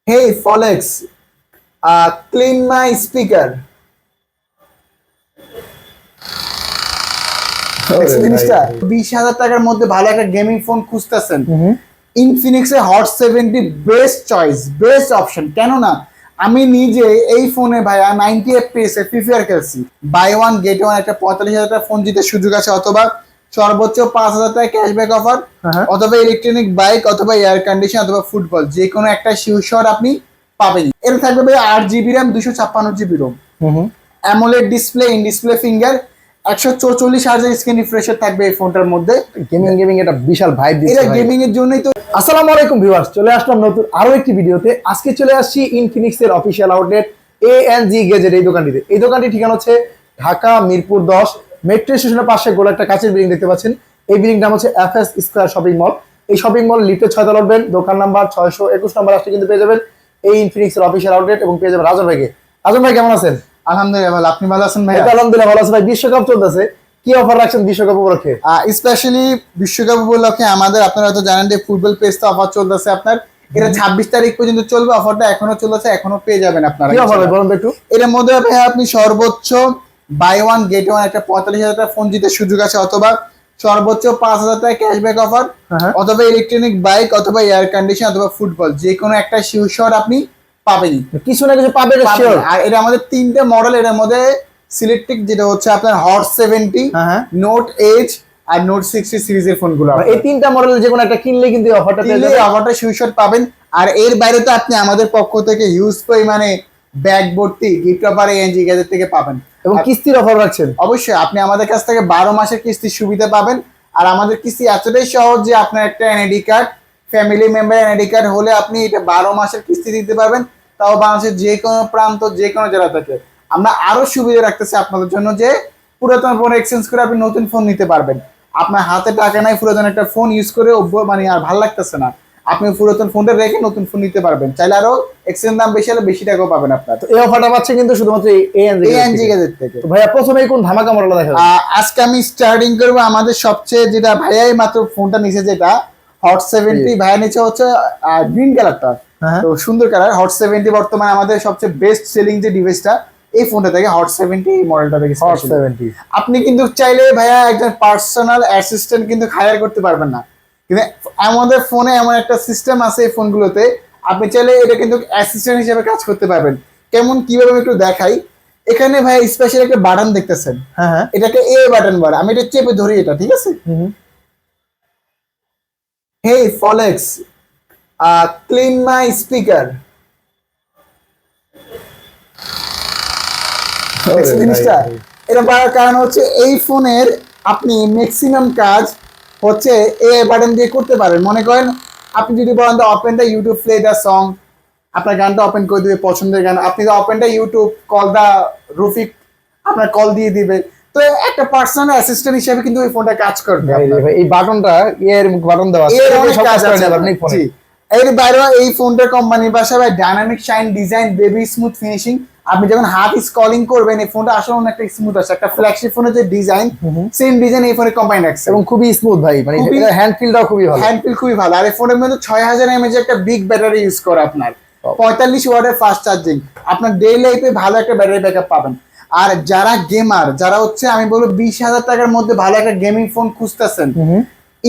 Hey Folex, clean my speaker. দেখছেন জিনিসটা 20,000 টাকার মধ্যে ভালো একটা গেমিং ফোন খুঁজতেছেন, ইনফিনিক্স এর hot 70 best choice, best option. কেন না, আমি নিজে এই ফোনে ভাইয়া 90 FPS এ ফ্রি ফায়ার খেলছি। বাই ওয়ান গেট ওয়ান একটা 45,000 টাকা ফোন জিতে সুযোগ আছে, অথবা সর্বোচ্চ 5,000 টাকা ক্যাশব্যাক অফার, অথবা ইলেকট্রনিক বাইক, অথবা এয়ার কন্ডিশন, অথবা ফুটবল, যে কোনো একটা শিওর আপনি পাবেন। এর থাকবে ভাই 8 GB RAM, 256 GB ROM, AMOLED display, in display finger, 144 Hz screen refresher থাকবে এই ফোনটার মধ্যে। গেমিং এটা বিশাল ভাইব দিচ্ছে। এটা গেমিং এর জন্যই তো। আসসালামু আলাইকুম ভিউয়ার্স, চলে আসলাম নতুন আরো একটি ভিডিওতে। আজকে চলে আসছি ইনফিনিক্স এর অফিশিয়াল আউটলেট এএনজি গ্যাজেট এই দোকানটিতে। এই দোকানটির ঠিকানা হচ্ছে ঢাকা মিরপুর 10 মেট্রো স্টেশনের পাশে গোল একটা কাঁচের বিল্ডিং দেখতে পাচ্ছেন। এই বিল্ডিং নাম হচ্ছে এফএস স্কয়ার শপিং মল। এই শপিং মল লিফটে 6 তলা উঠবেন, দোকান নাম্বার 621 নম্বর আসলে কিন্তু পেয়ে যাবেন এই ইনফিনিক্স এর অফিশিয়াল আউটলেট, এবং পেয়ে যাবেন রাজন ভাইকে। রাজন ভাই কেমন আছেন? আলহামদুলিল্লাহ ভালো, আপনি ভালো আছেন ভাই? আলহামদুলিল্লাহ ভালো আছি ভাই। বিশ্বকাপ চলতেছে, কি অফার রাখছেন বিশ্বকাপ উপলক্ষে? স্পেশালি বিশ্বকাপ উপলক্ষে আমাদের, আপনারা হয়তো জানেন যে ফুটবল পেজটা অফার চলতেছে আপনার। এটা 26 তারিখ পর্যন্ত চলবে অফারটা, এখনো চলতেছে, এখনো পেয়ে যাবেন আপনারা। কি অফার বলুন একটু। এর মধ্যে ভাই আপনি সর্বোচ্চ বাই ওয়ান গেট ওয়ান একটা 45,000 টাকা ফোন জিতে সুযোগ আছে, অথবা সর্বোচ্চ 5,000 টাকা ক্যাশব্যাক অফার, অথবা ইলেকট্রনিক বাইক, অথবা এয়ার কন্ডিশন, অথবা ফুটবল, যে কোনো একটা শিওর আপনি পাবেনই। কিছু না কিছু পাবেন। আর এটা আমাদের 3টে মডেল, এর মধ্যে সিলেক্টিক যেটা হচ্ছে আপনার hot 70, note H R note 60 সিরিজের ফোনগুলো। এই 3টা মডেলের যে কোনো একটা কিনলে কিন্তু অফারটা পেয়ে যাবেন, অফারটা শিওর পাবেন। আর এর বাইরে তো আপনি আমাদের পক্ষ থেকে হিউজ পরিমাণে ব্যাগ ভর্তি গিফট অফার এএনজি গ্যাজেট থেকে পাবেন, এবং কিস্তির অফার রাখছেন। অবশ্যই আপনি আমাদের কাছ থেকে 12 মাসের কিস্তির সুবিধা পাবেন। আর আমাদের কিস্তি এতটাই সহজ যে আপনার একটা NID card, family member NID card হলে আপনি এটা 12 মাসের কিস্তি দিতে পারবেন, তাও বাংলাদেশের যে কোনো প্রান্ত, যে কোনো জেলা থেকে। আমরা আরো সুবিধা রাখতেছি আপনাদের জন্য, যে পুরাতন ফোন এক্সচেঞ্জ করে আপনি নতুন ফোন নিতে পারবেন। আপনার হাতে টাকা নাই, পুরাতন একটা ফোন ইউজ করে মানে আর ভালো লাগতেছে না, আপনি পুরাতন ফোনটা রেখে নতুন ফোন নিতে পারবেন। চাইলে আরো এক্সচেঞ্জ দাম বেশি হলে বেশি টাকাও পাবেন আপনার। তো এই অফারটা পাচ্ছে কিন্তু শুধুমাত্র এএনজি গ্যাজেট থেকে। তো ভাইয়া প্রথমেই কোন ধামাকা মডেলটা দেখাবেন? আজকে আমি স্টার্টিং করবো আমাদের সবচেয়ে যেটা ভাইয়াই মাত্র ফোনটা নিচে, যেটা হট 70 ভাইয়া নিচে হচ্ছে গ্রিন কালারটা, তো সুন্দর কালার। হট 70 বর্তমানে আমাদের সবচেয়ে বেস্ট সেলিং যে ডিভাইসটা এই ফোনটা থেকে হট 70 মডেলটা থেকে। হট 70 আপনি কিন্তু চাইলে ভাইয়া একজন পার্সোনাল অ্যাসিস্ট্যান্ট কিন্তু হায়ার করতে পারবেন না, কিন্তু আমাদের ফোনে এমন একটা সিস্টেম আছে এই ফোনগুলোতে, আপনি চাইলে এটা কিন্তু অ্যাসিস্ট্যান্ট হিসেবে কাজ করতে পারবেন। কেমন, কিভাবে আমি একটু দেখাই। এখানে ভাই স্পেশাল একটা বাটন দেখতেছেন, এটাকে এ বাটন বলে। আমি এটা চেপে ধরি, এটা ঠিক আছে। হেই ফলেক্স, ক্লিন মাই স্পিকার। জিনিসটা এটা পাওয়ার কারণ হচ্ছে এই ফোনের আপনি ম্যাক্সিমাম কাজ হচ্ছে এ বাটন দিয়ে করতে পারেন। মনে করেন আপনি যদি বলেন open the YouTube, play the song, আপনার গানটা ওপেন করে দিবে, পছন্দের গান। আপনি open the YouTube, call the Rafiq, আপনার কল দিয়ে দিবে। তো একটা পার্সোনাল অ্যাসিস্ট্যান্ট হিসেবে কিন্তু এই ফোনটা কাজ করবে। এই বাটনটা এর বাটন দেওয়া আছে, সব কাজ করে আপনি ফোনে। এর বাইরে এই ফোনটার কোম্পানির ভাষায় dynamic shine design, baby smooth finishing. আপনি যখন হাত স্ক্রলিং করবেন এই ফোনটা আসলে অনেকটা স্মুথ আছে। একটা ফ্ল্যাগশিপ ফোনের যে ডিজাইন, সেম ডিজাইন এই ফোনে কোম্পানি রাখছে, এবং খুবই স্মুথ ভাই। মানে এটা হ্যান্ড ফিলটাও খুবই ভালো, হ্যান্ড ফিল খুবই ভালো। আর এই ফোনের মধ্যে 6000 mAh একটা বিগ ব্যাটারি ইউজ করে আপনার, 45 ওয়াটের ফাস্ট চার্জিং। আপনার ডে লাইফে ভালো একটা ব্যাটারি ব্যাকআপ পাবেন। আর যারা গেমার, যারা হচ্ছে আমি বলবো 20,000 টাকার মধ্যে ভালো একটা গেমিং ফোন খুঁজতেছেন,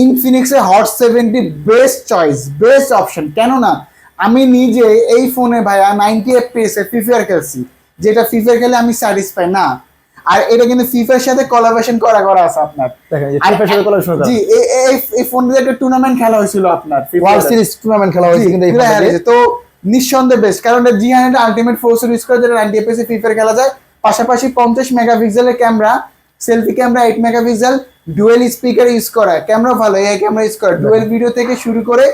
ইনফিনিক্স এর hot 70 best choice, best option. কেন না, আমি নিজে এই ফোনে ভাইয়া 90 FPS এ ফ্রি ফায়ার খেলছি, যেটা ফ্রি ফায়ার খেলে আমি স্যাটিসফাই না। আর এটা কিন্তু ফিফার সাথে কোলাবোরেশন করা আছে আপনার। জি, এই ফোনটাতে একটা টুর্নামেন্ট খেলা হয়েছিল আপনার, ওয়ার্ল্ড সিরিজ টুর্নামেন্ট খেলা হয়েছে কিন্তু এই ফোনে। তো নিঃসন্দেহে বেস্ট, কারণ এটা G100 আলটিমেট ফোর্স ইউজ করে, যেটা 90 FPS এ ফ্রি ফায়ার খেলা যায়। পাশাপাশি 50 মেগাপিক্সেলের camera, selfie camera 8 megapixel, dual speaker use করা, ক্যামেরা ভালো, এই ক্যামেরা ইউজ করা, ডুয়েল ভিডিও থেকে শুরু করে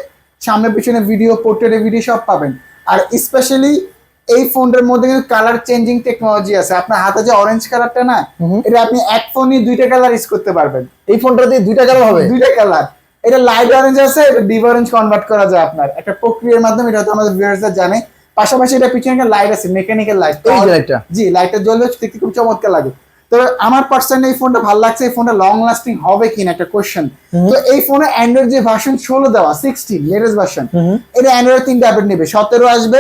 সামনে পিছনে ভিডিও, পোর্ট্রেট ভিডিও সব পাবেন। আর স্পেশালি এই ফোনটার মধ্যে কিন্তু কালার চেঞ্জিং টেকনোলজি আছে। আপনার হাতে যে অরেঞ্জ কালারটা না, এটা আপনি এক ফোনে 2টা কালার ইউজ করতে পারবেন। এই ফোনটা দিয়ে 2টা কালার হবে, 2টা কালার। এটা লাইট অরেঞ্জ আছে, এটা ডিপ অরেঞ্জ কনভার্ট করা যায় আপনার একটা প্রক্রিয়ার মাধ্যমে, এটা তো আমাদের ভিউয়ার্সরা জানে। পাশাপাশি এটা পিছনে একটা লাইট আছে, মেকানিক্যাল লাইট। এই যে লাইটটা, জি, লাইটটা জ্বললে দেখতে খুব চমৎকার লাগে। তো তবে আমার পার্সোনালি এই ফোনটা ভালো লাগছে, এই ফোনটা লং লাস্টিং হবে কিনা একটা কোশ্চেন। তো এই ফোনে অ্যান্ড্রয়েড যে ভার্সন 16 দেওয়া 16 লেটেস্ট ভার্সন, এটা অ্যান্ড্রয়েড 3টা আপডেট নেবে, 17 আসবে,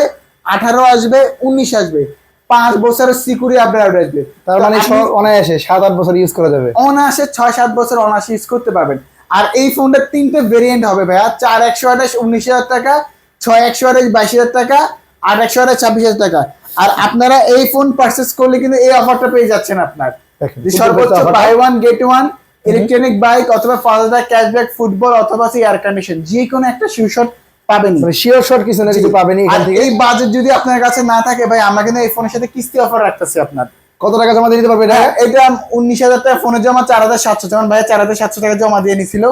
18 আসবে, 19 আসবে, 5 বছরের সিকিউরিটি আপডেট আসবে। তার মানে অনায়াসে 7-8 বছর ইউজ করা যাবে, অনায়াসে 6-7 বছর অনায়াসে ইউজ করতে পারবেন। আর এই ফোনটার 3টে ভেরিয়েন্ট হবে ভাইয়া, 4128 19,000 টাকা, 6128 22,000 টাকা, 8128 26,000 টাকা। আর আপনারা এই ফোন পারচেজ করলে কিন্তু এই অফারটা পেয়ে যাচ্ছেন আপনার, যে সর্বোচ্চ buy one get one electronic bike অথবা 5,000 ক্যাশব্যাক, ফুটবল অথবা এয়ার কন্ডিশন, যে কোনো একটা শিওর পাবেন, শিওর শট কিছু না কিছু পাবেন এখান থেকে। এই বাজেট যদি আপনার কাছে না থাকে ভাই, আমরা কিন্তু এই ফোনের সাথে কিস্তি অফার রাখতেছি। আপনার কত টাকা জমা দিয়ে দিতে পারবে? এটা 19,000 টাকা ফোনের জমা, 4,700, যেমন ভাই 4,700 টাকা জমা দিয়ে নিছিল।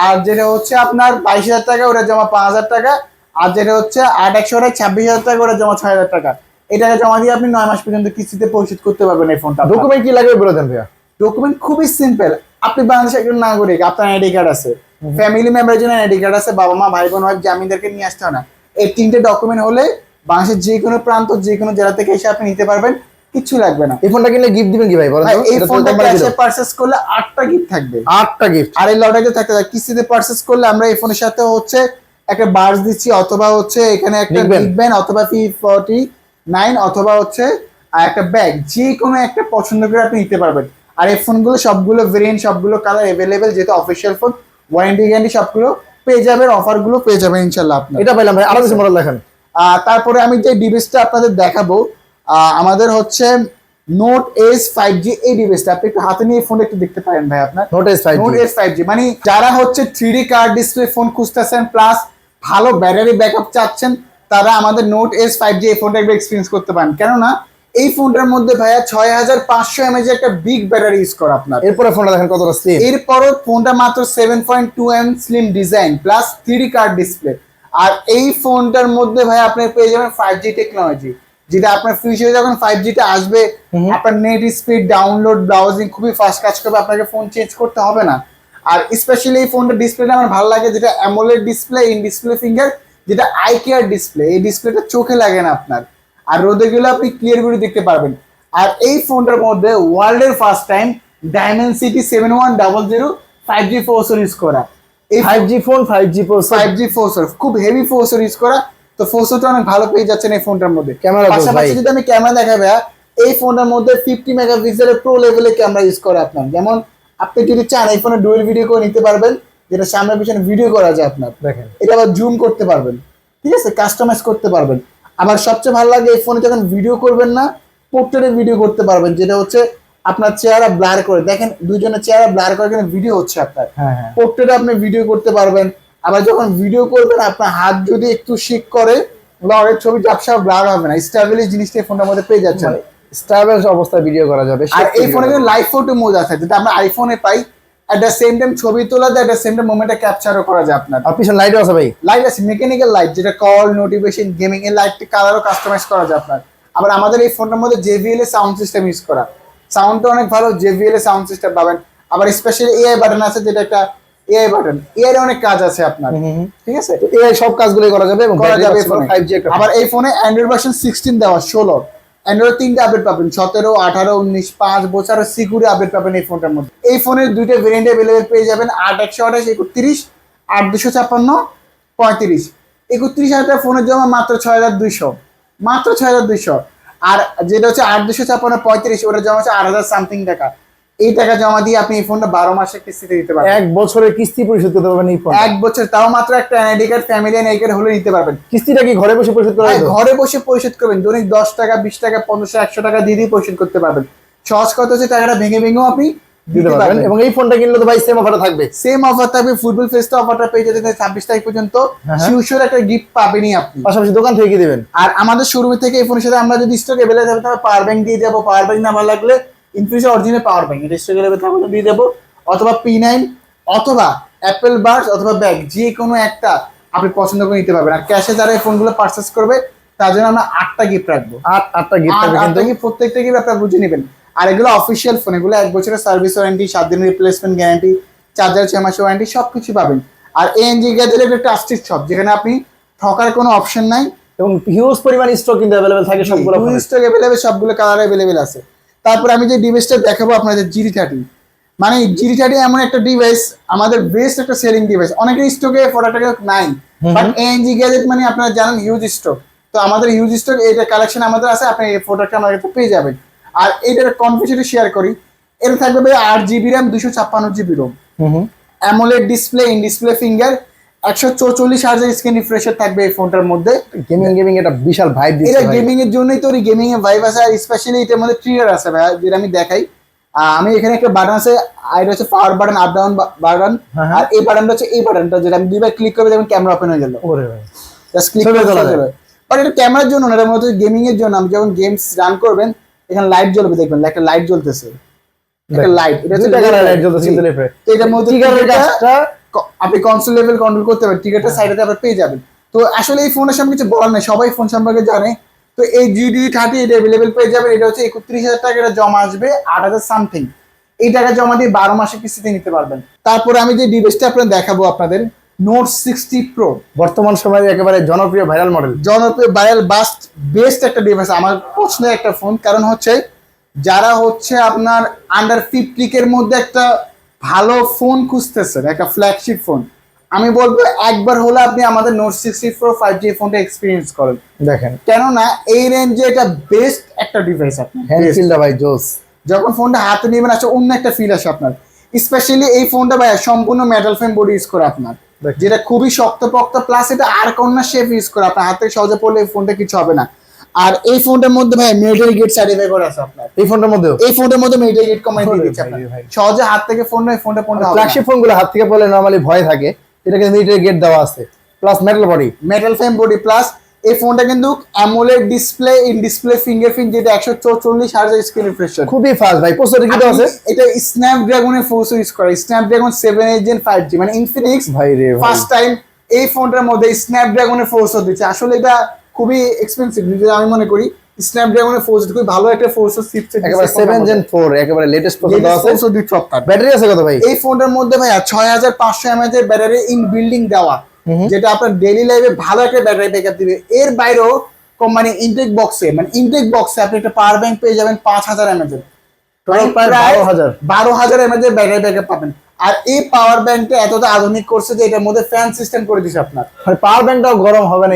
আর যেটা হচ্ছে আপনার 22,000 টাকা, ওটা জমা 5,000 টাকা। আর যেটা হচ্ছে 8,100 26,000 টাকা, ওটা জমা 6,000 টাকা। এই টাকা জমা দিয়ে আপনি 9 মাস পর্যন্ত কিস্তিতে পরিশোধ করতে পারবেন এই ফোনটা। ডকুমেন্ট কি লাগবে বলে দেন ভাইয়া? ডকুমেন্ট খুবই সিম্পল। আপনি বাংলাদেশের একজন নাগরিক, আপনার আইডি কার্ড আছে, ফ্যামিলি মেম্বারের জন্য আইডি কার্ড আছে, বাবা মা ভাই বোন ওয়াইফ জামিনদারকে নিয়ে আসতে হয় না। এই 3টে ডকুমেন্ট হলে বাংলাদেশের যে কোনো প্রান্ত যে কোনো জেলা থেকে এসে আপনি নিতে পারবেন, কিছু লাগবে না। এই ফোনটা কিনলে গিফট দিবেন কি ভাই বলেন তো? এই ফোনটা ক্যাশে পারচেজ করলে 8টা গিফট থাকবে, 8টা গিফট। আর এই লটারিতে থাকতে থাকে। কিস্তিতে পারচেজ করলে আমরা এই ফোনের সাথে হচ্ছে একটা বার্স দিচ্ছি, অথবা হচ্ছে এখানে একটা নিকবেন, অথবা P49, অথবা হচ্ছে একটা ব্যাগ, যে কোনো একটা পছন্দ করে আপনি নিতে পারবেন। আর এই ফোনগুলো সবগুলো ভেরিয়েন্ট, সবগুলো কালার अवेलेबल, যেহেতু অফিশিয়াল ফোন, ওয়ারেন্টি গ্যারান্টি সবগুলো পেয়ে যাবেন, অফারগুলো পেয়ে যাবেন ইনশাআল্লাহ আপনি। এটা পাইলাম ভাই, আরো কিছু মডেল দেখান। তারপরে আমি যে ডিভাইসটা আপনাদের দেখাবো, আমাদের হচ্ছে নোট এস 5G। এই ডিভাইসটা আপনি একটু হাতে নিয়ে ফোন একটু দেখতে পারেন ভাই, আপনার নোট এস 5G। মানে যারা হচ্ছে 3D কার্ড ডিসপ্লে ফোন খুঁজতেছেন প্লাস ভালো ব্যাটারি ব্যাকআপ চাচ্ছেন, তারা আমাদের নোট এস 5G এই ফোনটা একটু এক্সপিরিয়েন্স করতে পারেন। কেননা এই ফোনটার মধ্যে ভাইয়া 6500 mAh একটা বিগ ব্যাটারি ইউজ করা আপনার। এরপরে ফোনটা দেখেন কতটা স্লিম। এরপরও ফোনটা মাত্র 7.2 mm slim design plus 3D card display. আর এই ফোনটার মধ্যে ভাই আপনি পেয়ে যাবেন 5G টেকনোলজি, যেটা আপনার ফিউচারে যখন 5G টা আসবে, আপনার নেট স্পিড, ডাউনলোড, ব্রাউজিং খুবই ফাস্ট কাজ করবে, আপনাকে ফোন চেঞ্জ করতে হবে না। আর স্পেশালি এই ফোনটা ডিসপ্লেটা আমার ভালো লাগে, যেটা AMOLED display, in display finger, যেটা আই কেয়ার ডিসপ্লে। এই ডিসপ্লেটা চোখে লাগে না আপনার, আর রোদে গেলে আপনি ক্লিয়ার ভিডিও দেখতে পারবেন। আর এই ফোনটার মধ্যে ওয়ার্ল্ডের first time Dimensity 7100 5G processor use করা। এই 5G ফোন, 5G প্রসেসর, খুব হেভি প্রসেসর ইউজ করা। তো প্রসেসরটা অনেক ভালো পেয়ে যাচ্ছেন এই ফোনটার মধ্যে। ক্যামেরা পাশাপাশি যদি আমি ক্যামেরা দেখাই ভাইয়া, এই ফোনের মধ্যে 50 মেগাপিক্সেলের প্রো লেভেলের ক্যামেরা ইউজ করে আপনার। যেমন আপনি যদি চান এই ফোনে ডুয়াল ভিডিও করে নিতে পারবেন, যেটা সামনে পিছনে ভিডিও করা যায় আপনার। দেখেন এটা আবার জুম করতে পারবেন, ঠিক আছে, কাস্টমাইজ করতে পারবেন। আবার সবচেয়ে ভালো লাগে এই ফোনে যখন ভিডিও করবেন না, পোর্ট্রেটে ভিডিও করতে পারবেন, যেটা হচ্ছে আপনার চেহারা ব্লার করে, দেখেন দুইজনের চেহারা ব্লার করে কিন্তু ভিডিও হচ্ছে আপনার। পোর্ট্রেটে আপনি ভিডিও করতে পারবেন। আবার যখন ভিডিও করবেন, আপনার হাত যদি একটু শিক করে, ব্লারের ছবি ঝাপসা ব্লার হবে না। স্টেবল জিনিসটা এই ফোনের মধ্যে পেয়ে যাচ্ছেন, স্টেবল অবস্থায় ভিডিও করা যাবে। আর এই ফোনে কিন্তু লাইভ ফটো মোড আছে, যেটা আমরা আইফোনে পাই। এট দ্য সেম টাইম ছবি তোলা যায়, এট দ্য সেম টাইম মোমেন্টে ক্যাপচারও করা যায় আপনার। আর পিছনে লাইটও আছে ভাই, লাইট আছে, মেকানিক্যাল লাইট, যেটা কল, নোটিফিকেশন, গেমিং এর লাইট কালারও কাস্টমাইজ করা যায় আপনার। আবার আমাদের এই ফোনটার মধ্যে JBL এর সাউন্ড সিস্টেম ইউজ করা, সাউন্ডটা অনেক ভালো, JBL এর সাউন্ড সিস্টেম পাবেন। আবার স্পেশালি এআই বাটন আছে, যেটা একটা এআই বাটন, এআই এর অনেক কাজ আছে আপনার, ঠিক আছে, এআই সব কাজগুলোই করা যাবে এবং করা যাবে। 5G একটা। আবার এই ফোনে অ্যান্ড্রয়েড ভার্সন 16 দেওয়া, 16 অ্যান্ড্রয়েড 3টা আপডেট পাবেন, 17, 18, 19, 5 বছরের সিকিউরিটি আপডেট পাবেন এই ফোনটার মধ্যে। এই ফোনের দুইটা ভেরিয়েন্ট अवेलेबल পেয়ে যাবেন, 8128 31, 8256 35। 31,000 টাকা ফোনের জমা মাত্র 6200, মাত্র 6200। আর যেটা হচ্ছে 8256 35, ওটা জমা হচ্ছে 8000 সামথিং টাকা। এই টাকা জমা দিয়ে আপনি এই ফোনটা 12 মাসের কিস্তিতে দিতে পারবেন, 1 বছরের কিস্তি পরিশোধ করতে পারবেন এই ফোন। 1 বছর, তাও মাত্র একটা NID card, family NID card হলে নিতে পারবেন। কিস্তিটা কি ঘরে বসে পরিশোধ করা যাবে? ঘরে বসে পরিশোধ করবেন, দৈনিক 10 টাকা, 20 টাকা, 500, 100 টাকা দিয়ে পরিশোধ করতে পারবেন। সহজ কথা হচ্ছে টাকাটা ভেঙে ভেঙেও আপনি দিতে পারবেন। এবং এই ফোনটা কিনলে তো ভাই সেম অফারটা থাকবে, সেম অফার থাকবে। ফুটবল ফেস্টা অফারটা পেয়ে যাবেন 26 তারিখ পর্যন্ত। শিওর একটা গিফট পাবেনই আপনি। পাশাপাশি দোকান থেকে কি দিবেন? আর আমাদের শোরুম থেকে এই ফোনের সাথে আমরা যদি স্টক अवेलेबल থাকে তাহলে পাওয়ার ব্যাংক দিয়ে দেবো। পাওয়ার ব্যাংক না ভালো লাগলে ইনফিনিক্স অরিজিনাল পাওয়ার ব্যাংক, এটা স্টক अवेलेबल থাকলে দিয়ে দেবো, অথবা P9, অথবা অ্যাপেল বাডস, অথবা ব্যাগ, যে কোনো একটা আপনি পছন্দ করে নিতে পারবেন। আর ক্যাশে যারা এই ফোনগুলো পারচেজ করবে তার জন্য আমরা 8টা গিফট রাখবো। 8টা গিফট থাকবে, কিন্তু প্রত্যেকটা গিফট আপনারা বুঝে নেবেন। আর এগুলো অফিসিয়াল ফোন, এগুলো 1 বছরের সার্ভিস ওয়ারেন্টি, 7 দিনের রিপ্লেসমেন্ট গ্যারান্টি, চার্জার 6 মাসের ওয়ারেন্টি, সবকিছু পাবেন। আর ANG গ্যাজেট একটা ট্রাস্টেড শপ, যেখানে আপনি ঠকার কোনো অপশন নাই এবং হিউজ পরিমাণ স্টক কিন্তু अवेलेबल থাকে সবগুলো ফোনে। স্টক अवेलेबल, সবগুলো কালার अवेलेबल আছে। তারপর আমি যে ডিভাইসটা দেখাবো আপনাদের GT30, মানে GT30 এমন একটা ডিভাইস, আমাদের বেস্ট একটা সেলিং ডিভাইস। অনেকের স্টকে প্রোডাক্টটা নাই, বাট ANG গ্যাজেট মানে আপনারা জানেন হিউজ স্টক। তো আমাদের হিউজ স্টক, এইটা কালেকশন আমাদের আছে, আপনি এই প্রোডাক্টটা আমাদের কাছে পেয়ে যাবেন। আর এইটার কনফিগারেশন শেয়ার করি, এটা থাকবে ভাই 8GB RAM 256GB ROM, AMOLED display, in display finger, 144 hertz screen refresher থাকবে এই ফোনটার মধ্যে। গেমিং এটা বিশাল ভাইব দিচ্ছে এটা ভাই। গেমিং এর জন্যই তো, গেমিং এর ভাইব আছে। আর স্পেশালি এটার মধ্যে ট্রিগার আছে ভাই, যেটা আমি দেখাই। আমি এখানে একটা বাটন আছে, আর এটা হচ্ছে power button, up down button. আর এই বাটনটা হচ্ছে এই বাটনটা, যেটা আমি দুইবার ক্লিক করবে দেখবেন ক্যামেরা ওপেন হয়ে গেল। ওরে ভাই, জাস্ট ক্লিক করে চলে যাবে। বাট এটা ক্যামেরার জন্য না, এটা মূলত গেমিং এর জন্য। আপনি যখন গেমস রান করবেন, এখানে লাইট জ্বলবে, দেখবেন একটা লাইট জ্বলতেছে, একটা লাইট। এটা হচ্ছে লাইট জ্বলতেছে কিন্তু লেফে। তো এটার মধ্যে আপনি কনসোল লেভেল কন্ট্রোল করতে পারবেন, টিকেটটা সাইডে আপনি পেয়ে যাবেন। তো আসলে এই ফোনের সামনে কিছু বলার নাই, সবাই ফোন সম্পর্কে জানে। তো এই GT30 এটা अवेलेबल পেয়ে যাবেন। এটা হচ্ছে 31,000 টাকা, এটা জমা আসবে 8,000 সামথিং। এই টাকা জমা দিয়ে 12 মাসের কিস্তিতে নিতে পারবেন। তারপরে আমি যে ডিভাইসটা আপনাদের দেখাবো, আপনাদের Note 60 Pro, বর্তমান সময়ে একেবারে জনপ্রিয় ভাইরাল মডেল। জনপ্রিয় ভাইরাল বেস্ট একটা ডিভাইস, আমার পছন্দের একটা ফোন। কারণ হচ্ছে যারা হচ্ছে আপনার আন্ডার 50 এর মধ্যে একটা ভালো ফোন খুঁজতেছেন, একটা ফ্ল্যাগশিপ ফোন, আমি বলবো একবার হলে আপনি আমাদের Note 60 Pro 5G ফোনটা এক্সপিরিয়েন্স করেন। দেখেন, কেননা এই রেঞ্জে এটা বেস্ট একটা ডিভাইস। আপনার হ্যান্ডফিলটা ভাই জোস। যখন ফোনটা হাতে নেবেন আসলে অন্য একটা ফিল আসে আপনার। স্পেশালি এই ফোনটা ভাই সম্পূর্ণ মেটাল ফ্রেম বডি ইউজ করে আপনার, যেটা খুবই শক্তপোক্ত, প্লাস এটা আর কর্নার শেপ ইউজ করে। আপনার হাতে সহজে পড়লে এই ফোনটা কিছু হবে না। আর এই ফোনটার মধ্যে ভাই মিলিটারি গেট সার্টিফাই করা আছে আপনার। এই ফোনটার মধ্যে মিলিটারি গেট কোম্পানি দিয়ে দিচ্ছে আপনার। সহজে হাত থেকে ফোন নয়, ফোনটা পড়লে হবে না। ফ্ল্যাগশিপ ফোনগুলো হাত থেকে পড়লে নরমালি ভয় থাকে, এটাকে মিলিটারি গেট দেওয়া আছে, plus metal frame body, plus এই ফোনটা কিন্তু AMOLED display, in display fingerprint, যেটা 144 হার্জ স্ক্রিন রিফ্রেশার, খুবই ফাস্ট ভাই। প্রসেসর কি আছে? এটা স্ন্যাপড্রাগনের প্রসেসর ইউজ করে, স্ন্যাপড্রাগন 7 Gen 5G, মানে ইনফিনিক্স ভাই রে ভাই, ফার্স্ট টাইম এই ফোনটার মধ্যে স্ন্যাপড্রাগনের প্রসেসর দিচ্ছে। আসলে এটা খুবই এক্সপেন্সিভ, যেটা আমি মনে করি স্ন্যাপড্রাগনের প্রসেসর খুবই ভালো একটা প্রসেসর চিপসেট, একেবারে 7 Gen 4 একেবারে লেটেস্ট প্রসেসর আছে। প্রসেসর দিচ্ছে আপনার। ব্যাটারি আছে কত ভাই এই ফোনটার মধ্যে ভাই 6500 mAh এর ব্যাটারি ইন বিল্ডিং দেওয়া, যেটা আপনার ডেইলি লাইফে ভালো একটা ব্যাটারি ব্যাকআপ দিবে। এর বাইরেও কোম্পানি ইনটেক বক্সে আপনি একটা পাওয়ার ব্যাংক পেয়ে যাবেন 5000 mAh এর, প্রায় 12,000 mAh এর ব্যাটারি ব্যাকআপ পাবেন। আর এই পাওয়ার ব্যাংকটা এতটা আধুনিক করছে যে এটার মধ্যে ফ্যান সিস্টেম করে দিচ্ছে আপনার। পাওয়ার ব্যাংকটাও গরম হবে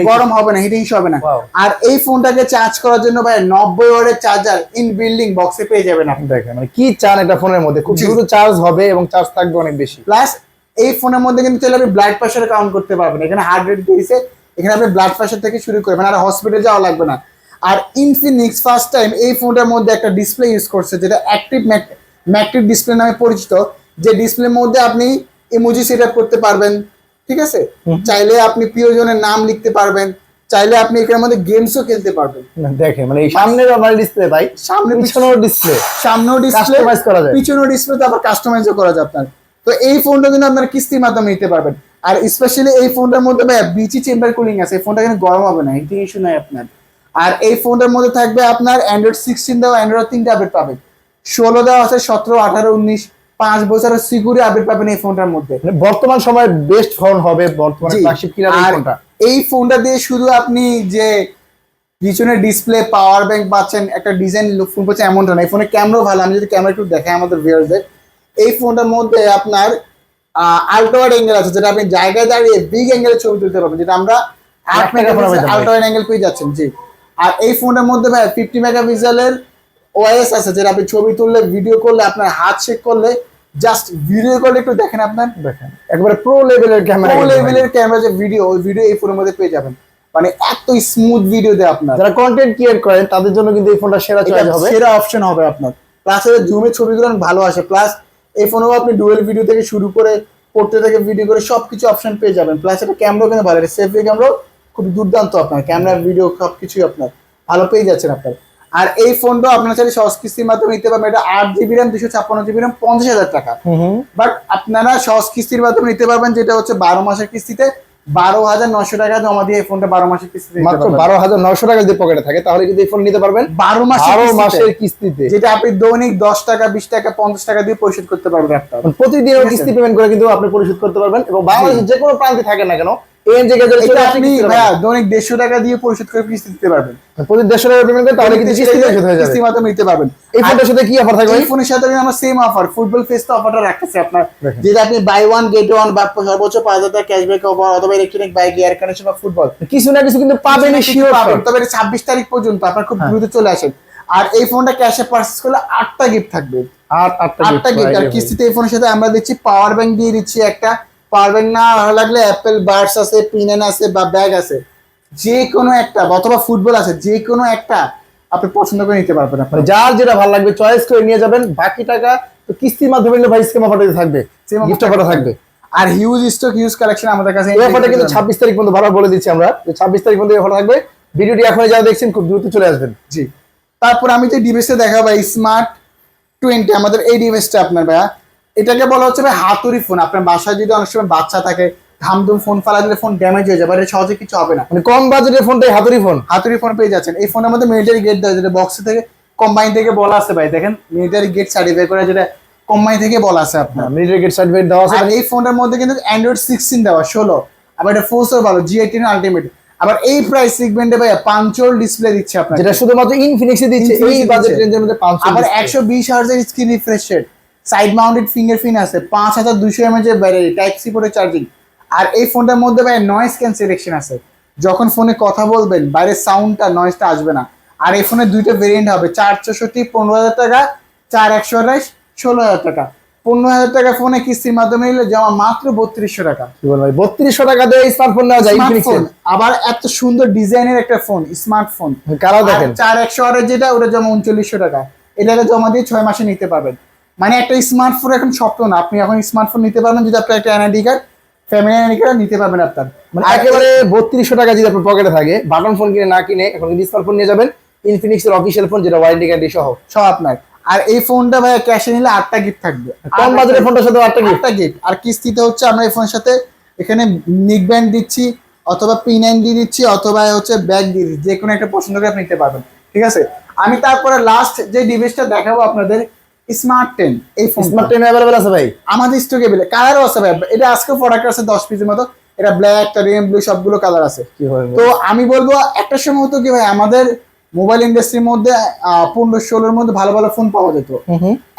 না, হিটিং ইস্যু হবে না। Wow. আর এই ফোনটাকে চার্জ করার জন্য ভাই 90 ওয়াটের চার্জার ইন বিল্ডিং বক্সে পেয়ে যাবেন আপনি। দেখেন মানে কি চান একটা ফোনের মধ্যে, খুব দ্রুত চার্জ হবে এবং চার্জ থাকবে অনেক বেশি। প্লাস এই ফোনের মধ্যে কিন্তু চাইলে আপনি ব্লাড প্রেশার কাউন্ট করতে পারবেন। এখানে হার্ট রেট দিয়েছে, এখানে আপনি ব্লাড প্রেশার থেকে শুরু করবেন, আর হসপিটাল যাওয়া লাগবে না। আর ইনফিনিক্স ফার্স্ট টাইম এই ফোনটার মধ্যে একটা ডিসপ্লে ইউজ করছে, যেটা অ্যাক্টিভ ম্যাকটিভ ডিসপ্লে নামে পরিচিত। যে ডিসপ্লের মধ্যে আপনি ইমোজি সেট আপ করতে পারবেন, ঠিক আছে? চাইলে আপনি প্রিয়জনের নাম লিখতে পারবেন, চাইলে আপনি এখানের মধ্যে গেমসও খেলতে পারবেন। দেখেন মানে এই সামনের আমার ডিসপ্লে ভাই, সামনে পিছনেও ডিসপ্লে, সামনেও ডিসপ্লে কাস্টমাইজ করা যায়, পিছনেও ডিসপ্লে, তো আবার কাস্টমাইজও করা যায় আপনার। তো এই ফোনটা কিন্তু আপনারা কিস্তির মাধ্যমে নিতে পারবেন। আর স্পেশালি এই ফোনটার মধ্যে ভাই বিচি চেম্বার কুলিং আছে, এই ফোনটা কিন্তু গরম হবে না, হিটিং ইস্যু নাই আপনার। আর এই ফোনটার মধ্যে থাকবে আপনার অ্যান্ড্রয়েড 16 দেওয়া, অ্যান্ড্রয়েড 3টা আপডেট পাবেন, 16 দেওয়া আছে, 17, 18, 19, 5 বছরের সিকিউরিটি আপডেট পাবেন এই ফোনটার মধ্যে। বর্তমান সময়ের বেস্ট ফোন হবে বর্তমানে ফ্ল্যাগশিপ কিলার এই ফোনটা। এই ফোনটা দিয়ে শুধু আপনি যে পিছনে ডিসপ্লে, পাওয়ার ব্যাংক পাচ্ছেন, একটা ডিজাইন ফোন পাচ্ছেন এমনটা না। এই ফোনের ক্যামেরা ভালো, আমি যদি ক্যামেরা একটু দেখাই আমাদের ভিউয়ারদের, এই ফোনটার মধ্যে আপনার আল্ট্রা ওয়াইড অ্যাঙ্গেল আছে, যেটা আপনি জায়গায় দাঁড়িয়ে বিগ অ্যাঙ্গেলে ছবি তুলতে পারবেন, যেটা আমরা 8 মেগাপিক্সেল আল্ট্রা ওয়াইড অ্যাঙ্গেল পেয়ে যাচ্ছেন। জি। আর এই ফোনটার মধ্যে ভাই 50 মেগাপিক্সেলের ওএস আছে, যেটা আপনি ছবি তুললে, ভিডিও করলে, আপনার হাত শেক করলে, জাস্ট ভিডিও করলে একটু দেখেন, আপনার দেখেন একবারে প্রো লেভেলের ক্যামেরা, যে ভিডিও, ওই ভিডিও এই ফোনের মধ্যে পেয়ে যাবেন। মানে এত স্মুথ ভিডিও দেয় আপনার। যারা কন্টেন্ট ক্রিয়েট করেন তাদের জন্য কিন্তু এই ফোনটা সেরা চয়েস হবে, সেরা অপশন হবে আপনার। প্লাস এর জুমের ছবিগুলো ভালো আসে, প্লাস এই ফোনেও আপনি ডুয়েল ভিডিও থেকে শুরু করে করতে থেকে ভিডিও করে সবকিছু অপশন পেয়ে যাবেন। প্লাস এটা ক্যামেরা কিন্তু ভালো, সেলফি ক্যামেরা খুব দুর্দান্ত, আপনার ক্যামেরা, ভিডিও সবকিছুই আপনার ভালো পেয়ে যাচ্ছেন আপনার। আর এই ফোনটা আপনার চাইলে সহজ কিস্তির মাধ্যমে নিতে পারবেন। এটা 8GB RAM 256GB RAM 50,000 টাকা। বাট আপনারা সহজ কিস্তির মাধ্যমে নিতে পারবেন, যেটা হচ্ছে 12 মাসের কিস্তিতে 12,900 টাকা জমা দিয়ে এই ফোনটা 12 মাসের কিস্তিতে মাত্র 12,900 টাকা যদি পকেটে থাকে তাহলে কিন্তু এই ফোন নিতে পারবেন 12 মাসের কিস্তিতে, যেটা আপনি দৈনিক 10 টাকা, 20 টাকা, 50 টাকা দিয়ে পরিশোধ করতে পারবেন। প্রতিদিনও কিস্তি পেমেন্ট করে কিন্তু আপনি পরিশোধ করতে পারবেন, এবং বাংলাদেশের যে কোনো প্রান্তে থাকেন না কেন এএনজি গ্যাজেট এটা আপনি ভাইয়া দৈনিক 150 টাকা দিয়ে পরিশোধ করে কিস্তি দিতে পারবেন। প্রতি 150 টাকা পেমেন্ট করেন তাহলে কিন্তু কিস্তি পরিশোধ হয়ে যাবে, কিস্তির মাধ্যমে নিতে পারবেন। এই ফোনটার সাথে কি অফার থাকবে? এই ফোনের সাথে আমরা সেম অফার ফুটবল ফেস্টা অফারটা রাখতেছি আপনার, যেটা আপনি বাই ওয়ান গেট ওয়ান বা সর্বোচ্চ 5000 টাকা ক্যাশব্যাক অফার অথবা ইলেকট্রনিক বাইক এয়ার কন্ডিশন বা ফুটবল কিছু না কিছু কিন্তু পাবেন, শিওর পাবেন। তবে এটা 26 তারিখ পর্যন্ত আপনার খুব দ্রুত চলে আসেন। আর এই ফোনটা ক্যাশে পারচেজ করলে 8টা গিফট থাকবে, 8টা গিফট। আর কিস্তিতে এই ফোনের সাথে আমরা দিচ্ছি পাওয়ার ব্যাংক দিয়ে দিচ্ছি একটা, পাওয়ার ব্যাংক না ভালো লাগলে অ্যাপেল বাডস আছে, পিনেন আছে বা ব্যাগ আছে, যে কোনো একটা অথবা ফুটবল আছে, যে কোনো একটা আপনি পছন্দ করে নিতে পারবেন। মানে যার যেটা ভালো লাগবে চয়েস করে নিয়ে যাবেন, বাকি টাকা তো কিস্তির মাধ্যমে নিলে ভাই স্কিম অফারটা থাকবে, গিফট অফারটা থাকবে। আর হিউজ স্টক হিউজ কালেকশন আমাদের কাছে। এই অফারটা কিন্তু 26 তারিখ পর্যন্ত ভালো বলে দিচ্ছি আমরা, যে 26 তারিখ পর্যন্ত অফার থাকবে। ভিডিওটি এখন যারা দেখছেন খুব দ্রুত চলে আসবেন। জি, তারপর আমি যে ডিভাইসটা দেখাবো স্মার্ট 20, আমাদের এই ডিভাইসটা আপনার ভাইয়া, এটাকে বলা হচ্ছে ভাই হাতুড়ি ফোন। আপনার বাসায় যদি অনেক সময় বাচ্চা থাকে, ধামধুম ফোন ফালা দিলে ফোন ড্যামেজ হয়ে যাবে, এটা সহজে কিছু হবে না। মানে কম বাজেটের ফোনটাই হাতুড়ি ফোন, হাতুড়ি ফোন পেয়ে যাচ্ছেন। এই ফোনের মধ্যে মিলিটারি গেট দেওয়া, যেটা বক্স থেকে কম্বাইন থেকে বলা আছে ভাই, দেখেন মিলিটারি গেট সার্টিফাই করে, যেটা কম্বাইন থেকে বলা আছে আপনার, মিলিটারি গেট সার্টিফিকেট দেওয়া আছে। আর এই ফোনটার মধ্যে কিন্তু অ্যান্ড্রয়েড 16 দেওয়া 16, আবার এটা ফোর্সও ভালো, G18 আলটিমেট। আবার এই প্রাইস সেগমেন্টে ভাই পাঞ্চল ডিসপ্লে দিচ্ছে আপনার, যেটা শুধুমাত্র ইনফিনিক্সে দিচ্ছে এই বাজেট রেঞ্জের মধ্যে 500। আবার 120 হার্জের screen refresh rate, side mounted fingerprint আছে, 5200 mAh এর ব্যাটারি, টাইপ সি পোর্টে চার্জিং। আর এই ফোনটার মধ্যে ভাই নয়েজ ক্যান্সেলেশন আছে, যখন ফোনে কথা বলবেন বাইরের সাউন্ডটা নয়েজটা আসবে না। আর এই ফোনে দুইটা ভেরিয়েন্ট হবে, 464 15,000 টাকা, 4128 16,000 টাকা। 15,000 টাকা ফোনে কিস্তির মাধ্যমে নিলে জমা মাত্র 3200 টাকা। কি বল ভাই, 3200 টাকা দিয়ে স্মার্টফোন নেওয়া যায় ইনফিনিক্সের। আবার এত সুন্দর ডিজাইনের একটা ফোন, স্মার্টফোন কালার দেখেন, 4128 যেটা ওটা জমা 3900 টাকা। এটাকে জমা দিয়ে 6 মাসে নিতে পারবেন। মানে একটা স্মার্টফোন এখন স্বপ্ন না, আপনি এখন স্মার্টফোন নিতে পারবেন যদি আপনার একটা NID card, family NID card নিতে পারবেন আপনার। মানে একেবারে 3200 টাকা যদি আপনার পকেটে থাকে, বাটন ফোন কিনে না কিনে এখন কিন্তু স্মার্টফোন নিয়ে যাবেন ইনফিনিক্সের অফিশিয়াল ফোন, যেটা ওয়ারেন্টি গ্যারান্টি সহ সব আপনার। আর এই ফোনটা ভাই ক্যাশে নিলে 8টা গিফট থাকবে, কম বাজারের ফোনটার সাথে 8টা গিফট। আর কিস্তিতে হচ্ছে আমরা এই ফোনের সাথে এখানে নিক ব্যান্ড দিচ্ছি, অথবা পিন দিয়ে দিচ্ছি, অথবা হচ্ছে ব্যাগ দিয়ে দিচ্ছি, যে কোনো একটা পছন্দ করে আপনি নিতে পারবেন। ঠিক আছে, আমি তারপরে লাস্ট যে ডিভাইসটা দেখাবো আপনাদের স্মার্ট 10। এই ফোন স্মার্ট 10 अवेलेबल আছে ভাই আমাদের স্টকে, বেলে কালারও আছে ভাই। এটা আজকে প্রোডাক্ট আছে 10 পিসের মতো, এটা ব্ল্যাক, রেড, ব্লু সবগুলো কালার আছে। তো আমি বলবো একটা সময় হতো কি ভাই, আমাদের মোবাইল ইন্ডাস্ট্রির মধ্যে 15-16 মধ্যে ভালো ভালো ফোন পাওয়া যেত।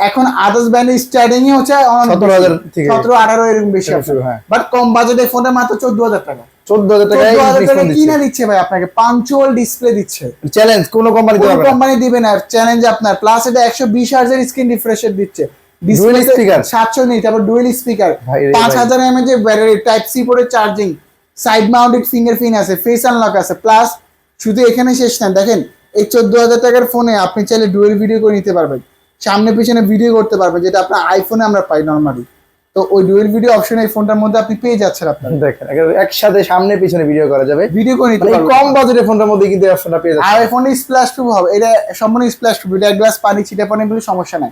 এখন আদার্স ব্র্যান্ডের স্টার্টিং ই হচ্ছে 17,000 থেকে 17-18 এরকম বেশি, বাট কম বাজেটের ফোনের মাত্র 14,000 টাকা। 14,000 টাকা কিনে দিচ্ছে ভাই আপনাকে, পাঞ্চুয়াল ডিসপ্লে দিচ্ছে। চ্যালেঞ্জ কোন কোম্পানি দিবে না, কোম্পানি দিবে না, চ্যালেঞ্জ আপনার। প্লাস এটা 120 হার্জের স্ক্রিন রিফ্রেশ রেট দিচ্ছে, ডুয়াল স্পিকার 700 নেই, তারপর ডুয়াল স্পিকার, 5000 mAh এর ব্যাটারি, টাইপ সি পোর্টে চার্জিং, সাইড মাউন্টেড ফিঙ্গারপ্রিন্ট আছে, ফেস আনলক আছে। প্লাস শুধু এখানে শেষ না, দেখেন এই 14,000 টাকার ফোনে আপনি চাইলে ডুয়েল ভিডিও করে নিতে পারবেন, সামনে পিছনে ভিডিও করতে পারবেন, যেটা আপনার আইফোনে আমরা পাই নরমালি। তো ওই ডুয়েল ভিডিও অপশন এই ফোনটার মধ্যে আপনি পেয়ে যাচ্ছেন। আপনার দেখেন একসাথে সামনে পিছনে ভিডিও করা যাবে, ভিডিও করে নিতে পারবেন কম বাজেটের ফোনটার মধ্যে কিন্তু অপশনটা পেয়ে যাচ্ছেন। আর এই ফোনটা স্প্ল্যাশ প্রুফ হবে, এটা সম্পূর্ণ স্প্ল্যাশ প্রুফ, এটা এক গ্লাস পানি ছিটে পানি বলে সমস্যা নাই।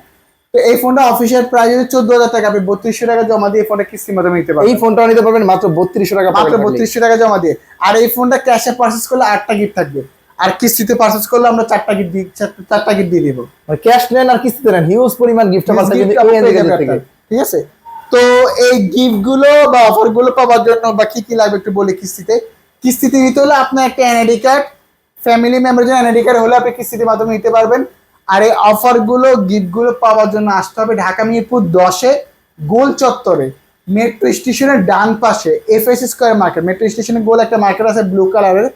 তো এই ফোনটা অফিসিয়াল প্রাইস হচ্ছে 14,000 টাকা, আপনি 3200 টাকা জমা দিয়ে ফোনটা কিস্তির মাধ্যমে নিতে পারবেন। এই ফোনটাও নিতে পারবেন মাত্র 3200 টাকা, মাত্র 3200 টাকা জমা দিয়ে। আর এই ফোনটা ক্যাশে পারচেজ করলে 8টা গিফট থাকবে, আর কিস্তিতে পারচেজ করলে আমরা 4টা গিফট দিয়ে দিব। ক্যাশ নেন আর কিস্তিতে নেন, হিউজ পরিমাণ গিফট আছে কিন্তু ঠিক আছে। তো এই গিফট গুলো বা অফার গুলো পাওয়ার জন্য বা কি কি লাগবে একটু বলি। কিস্তিতে নিতে হলে আপনার একটা এনআইডি কার্ড, ফ্যামিলি মেম্বার জন্য এনআইডি কার্ড হলে আপনি কিস্তিতে মাধ্যমে নিতে পারবেন। আর এই অফার গুলো গিফট গুলো পাওয়ার জন্য আসতে হবে ঢাকা মিরপুর 10-এ গোল চত্বরে, মেট্রো স্টেশনের ডান পাশে এফএস স্কয়ার মার্কেট। মেট্রো স্টেশনের গোল একটা মার্কেট আছে ব্লু কালারের,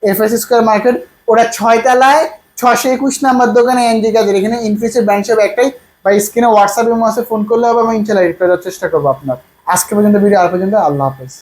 এফএস স্কয়ার মার্কেট, ওটা 6 তলায় 621 নাম্বার দোকানে এনজি কাজের। এখানে ইনফিনিক্সের ব্র্যান্ড শপ একটাই, বা স্ক্রিনে হোয়াটসঅ্যাপ মাসে ফোন করলে হবে, আমি ইনশাআল্লাহ রিপ্লাই দেওয়ার চেষ্টা করবো আপনার। আজকে পর্যন্ত ভিডিও, আর পর্যন্ত আল্লাহ হাফেজ।